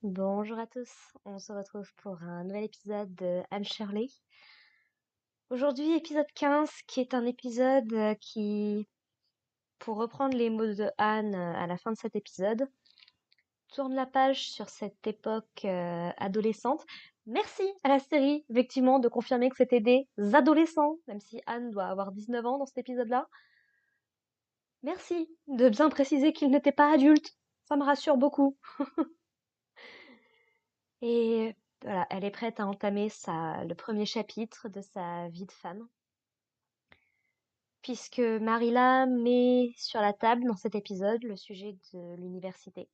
Bonjour à tous, on se retrouve pour un nouvel épisode de Anne Shirley. Aujourd'hui, épisode 15, qui est un épisode qui, pour reprendre les mots de Anne à la fin de cet épisode, tourne la page sur cette époque adolescente. Merci à la série, effectivement, de confirmer que c'était des adolescents, même si Anne doit avoir 19 ans dans cet épisode-là. Merci de bien préciser qu'ils n'étaient pas adultes, ça me rassure beaucoup. Et voilà, elle est prête à entamer le premier chapitre de sa vie de femme, puisque Marilla met sur la table dans cet épisode le sujet de l'université,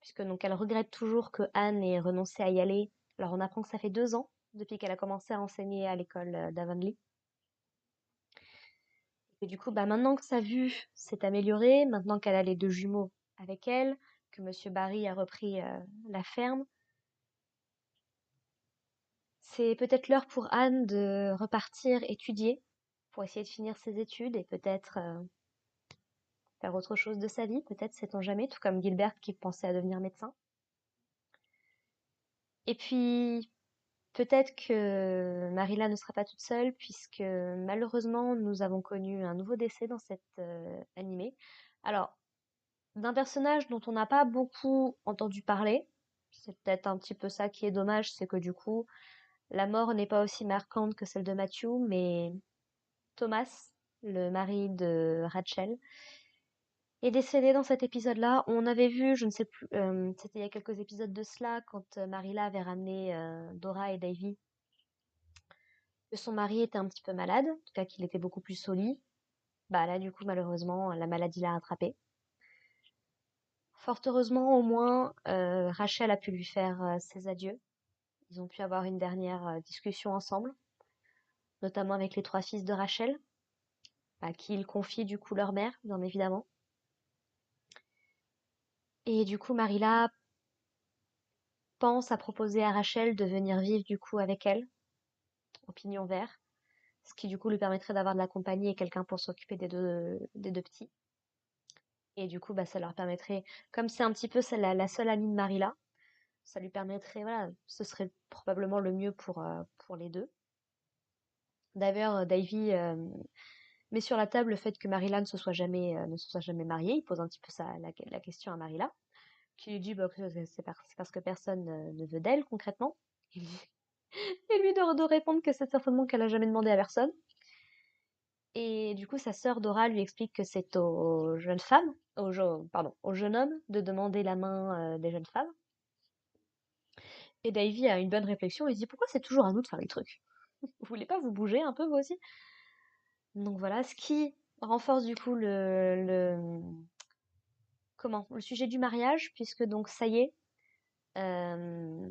puisque donc elle regrette toujours que Anne ait renoncé à y aller. Alors on apprend que ça fait 2 ans depuis qu'elle a commencé à enseigner à l'école d'Avonlea. Et du coup, bah maintenant que sa vue s'est améliorée, maintenant qu'elle a les deux jumeaux avec elle, que Monsieur Barry a repris la ferme, c'est peut-être l'heure pour Anne de repartir étudier, pour essayer de finir ses études et peut-être faire autre chose de sa vie, peut-être sait-on jamais, tout comme Gilbert qui pensait à devenir médecin. Et puis, peut-être que Marilla ne sera pas toute seule, puisque malheureusement, nous avons connu un nouveau décès dans cet animé. Alors, d'un personnage dont on n'a pas beaucoup entendu parler, c'est peut-être un petit peu ça qui est dommage, c'est que du coup, la mort n'est pas aussi marquante que celle de Matthew, mais Thomas, le mari de Rachel, est décédé dans cet épisode-là. On avait vu, je ne sais plus, c'était il y a quelques épisodes de cela, quand Marilla avait ramené Dora et Davy, que son mari était un petit peu malade, en tout cas qu'il était beaucoup plus au lit. Bah là, du coup, malheureusement, la maladie l'a rattrapé. Fort heureusement, au moins, Rachel a pu lui faire ses adieux. Ils ont pu avoir une dernière discussion ensemble, notamment avec les trois fils de Rachel, à qui ils confient du coup leur mère, bien évidemment. Et du coup, Marilla pense à proposer à Rachel de venir vivre du coup avec elle, au Pignon Vert, ce qui du coup lui permettrait d'avoir de la compagnie et quelqu'un pour s'occuper des deux petits. Et du coup, bah, ça leur permettrait, comme c'est un petit peu la seule amie de Marilla, ça lui permettrait, voilà, ce serait probablement le mieux pour les deux. D'ailleurs, Davy met sur la table le fait que Marilla ne se soit jamais mariée. Il pose un petit peu la question à Marilla, qui lui dit bah, que c'est parce que personne ne veut d'elle concrètement. Et lui de répondre que c'est certainement qu'elle a jamais demandé à personne. Et du coup, sa sœur Dora lui explique que c'est aux jeunes femmes, pardon, au jeune homme de demander la main des jeunes femmes. Et Davy a une bonne réflexion, il se dit pourquoi c'est toujours à nous de faire les trucs? Vous voulez pas vous bouger un peu vous aussi? Donc voilà, ce qui renforce du coup le sujet du mariage, puisque donc ça y est, euh,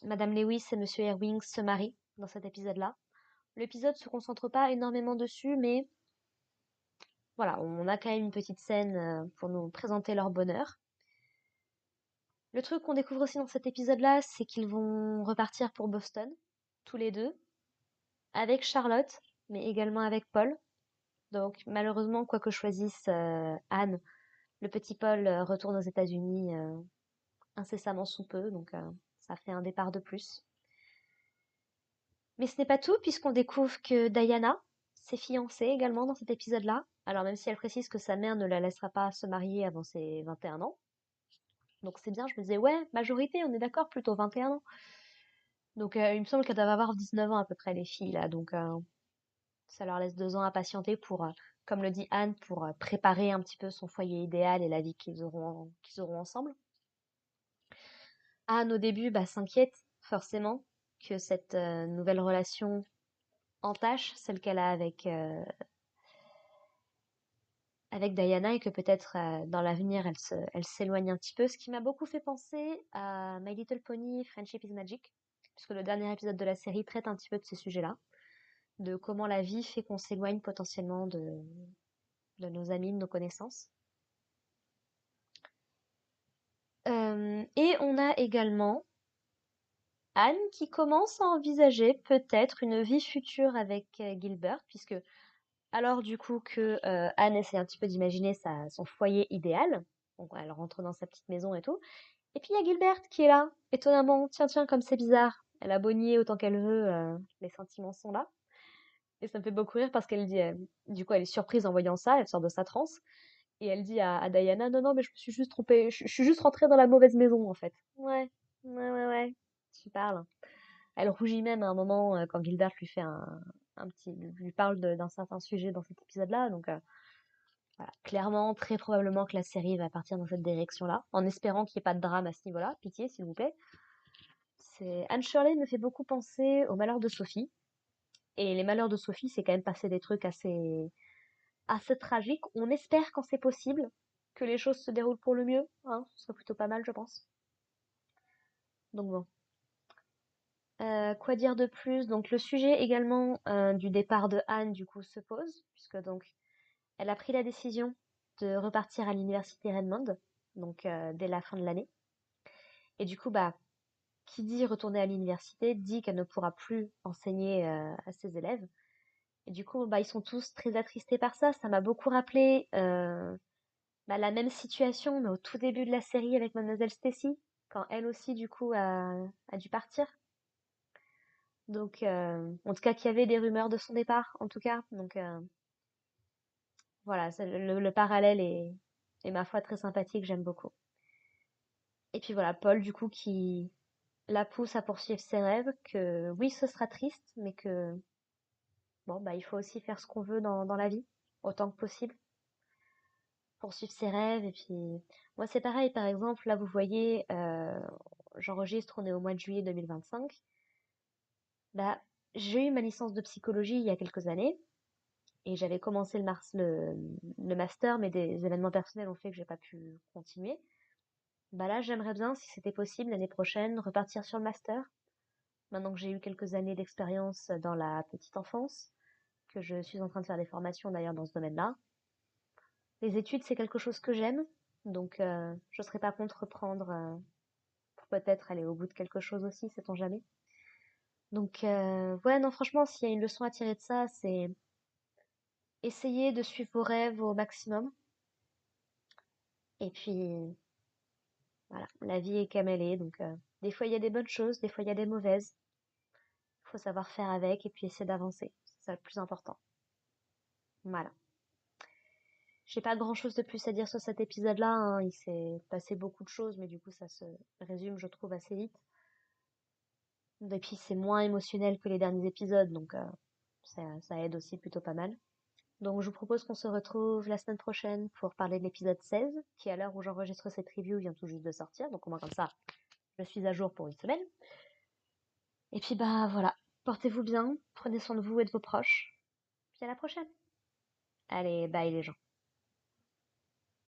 Madame Lewis et Monsieur Erwing se marient dans cet épisode-là. L'épisode se concentre pas énormément dessus, mais voilà, on a quand même une petite scène pour nous présenter leur bonheur. Le truc qu'on découvre aussi dans cet épisode-là, c'est qu'ils vont repartir pour Boston, tous les deux, avec Charlotte, mais également avec Paul. Donc malheureusement, quoi que choisisse Anne, le petit Paul retourne aux États-Unis incessamment sous peu, donc ça fait un départ de plus. Mais ce n'est pas tout, puisqu'on découvre que Diana s'est fiancée également dans cet épisode-là. Alors même si elle précise que sa mère ne la laissera pas se marier avant ses 21 ans. Donc c'est bien, je me disais, ouais, majorité, on est d'accord, plutôt 21 ans. Donc il me semble qu'elles doivent avoir 19 ans à peu près, les filles, là. Donc ça leur laisse 2 ans à patienter pour, comme le dit Anne, pour préparer un petit peu son foyer idéal et la vie qu'ils auront ensemble. Anne, au début, bah, s'inquiète forcément que cette nouvelle relation entache celle qu'elle a avec Diana et que peut-être dans l'avenir elle s'éloigne un petit peu. Ce qui m'a beaucoup fait penser à My Little Pony Friendship is Magic, puisque le dernier épisode de la série traite un petit peu de ces sujets-là, de comment la vie fait qu'on s'éloigne potentiellement de nos amis, de nos connaissances. Et on a également Anne qui commence à envisager peut-être une vie future avec Gilbert, puisque alors du coup que Anne essaie un petit peu d'imaginer son foyer idéal, donc elle rentre dans sa petite maison et tout, Et puis il y a Gilbert qui est là, étonnamment. Tiens, tiens, comme c'est bizarre. Elle a beau nier autant qu'elle veut, les sentiments sont là. Et ça me fait beaucoup rire parce qu'elle dit, du coup, elle est surprise en voyant ça, elle sort de sa transe. Et elle dit à Diana, non, non, mais je me suis juste trompée, je suis juste rentrée dans la mauvaise maison, en fait. Ouais, ouais, ouais, ouais, tu parles. Elle rougit même à un moment quand Gilbert lui fait un petit, lui parle d'un certain sujet dans cet épisode-là. Donc, voilà. Clairement, très probablement que la série va partir dans cette direction-là, en espérant qu'il n'y ait pas de drame à ce niveau-là. Pitié, s'il vous plaît. Anne Shirley me fait beaucoup penser aux malheurs de Sophie. Et les malheurs de Sophie, c'est quand même passé des trucs assez tragiques. On espère, quand c'est possible, que les choses se déroulent pour le mieux. Hein, ce serait plutôt pas mal, je pense. Donc bon. Quoi dire de plus? Donc le sujet également du départ de Anne, du coup, se pose, puisque donc elle a pris la décision de repartir à l'université Redmond, donc dès la fin de l'année. Et du coup, bah, qui dit retourner à l'université dit qu'elle ne pourra plus enseigner à ses élèves. Et du coup, bah, ils sont tous très attristés par ça. Ça m'a beaucoup rappelé bah, la même situation, mais au tout début de la série avec Mademoiselle Stacy, quand elle aussi, du coup, a dû partir. Donc, en tout cas, qu'il y avait des rumeurs de son départ, en tout cas. Donc, voilà, le parallèle est, ma foi, très sympathique, j'aime beaucoup. Et puis voilà, Paul, du coup, qui la pousse à poursuivre ses rêves, que oui, ce sera triste, mais que, bon, bah, il faut aussi faire ce qu'on veut dans la vie, autant que possible. Poursuivre ses rêves, et puis, moi, c'est pareil, par exemple, là, vous voyez, j'enregistre, on est au mois de juillet 2025. Bah, j'ai eu ma licence de psychologie il y a quelques années, et j'avais commencé le master, mais des événements personnels ont fait que j'ai pas pu continuer. Bah là, j'aimerais bien, si c'était possible, l'année prochaine, repartir sur le master. Maintenant que j'ai eu quelques années d'expérience dans la petite enfance, que je suis en train de faire des formations d'ailleurs dans ce domaine-là. Les études, c'est quelque chose que j'aime, donc je serais pas contre reprendre pour peut-être aller au bout de quelque chose aussi, sait-on jamais. Donc ouais, non, franchement, s'il y a une leçon à tirer de ça, c'est essayer de suivre vos rêves au maximum. Et puis voilà, la vie est comme elle est, donc des fois il y a des bonnes choses, des fois il y a des mauvaises. Il faut savoir faire avec et puis essayer d'avancer. C'est ça le plus important. Voilà. J'ai pas grand-chose de plus à dire sur cet épisode-là, hein. Il s'est passé beaucoup de choses, mais du coup ça se résume, je trouve, assez vite. Et puis c'est moins émotionnel que les derniers épisodes, donc ça aide aussi plutôt pas mal. Donc je vous propose qu'on se retrouve la semaine prochaine pour parler de l'épisode 16, qui à l'heure où j'enregistre cette review vient tout juste de sortir, donc au moins comme ça, je suis à jour pour une semaine. Et puis bah voilà, portez-vous bien, prenez soin de vous et de vos proches, puis à la prochaine. Allez, bye les gens.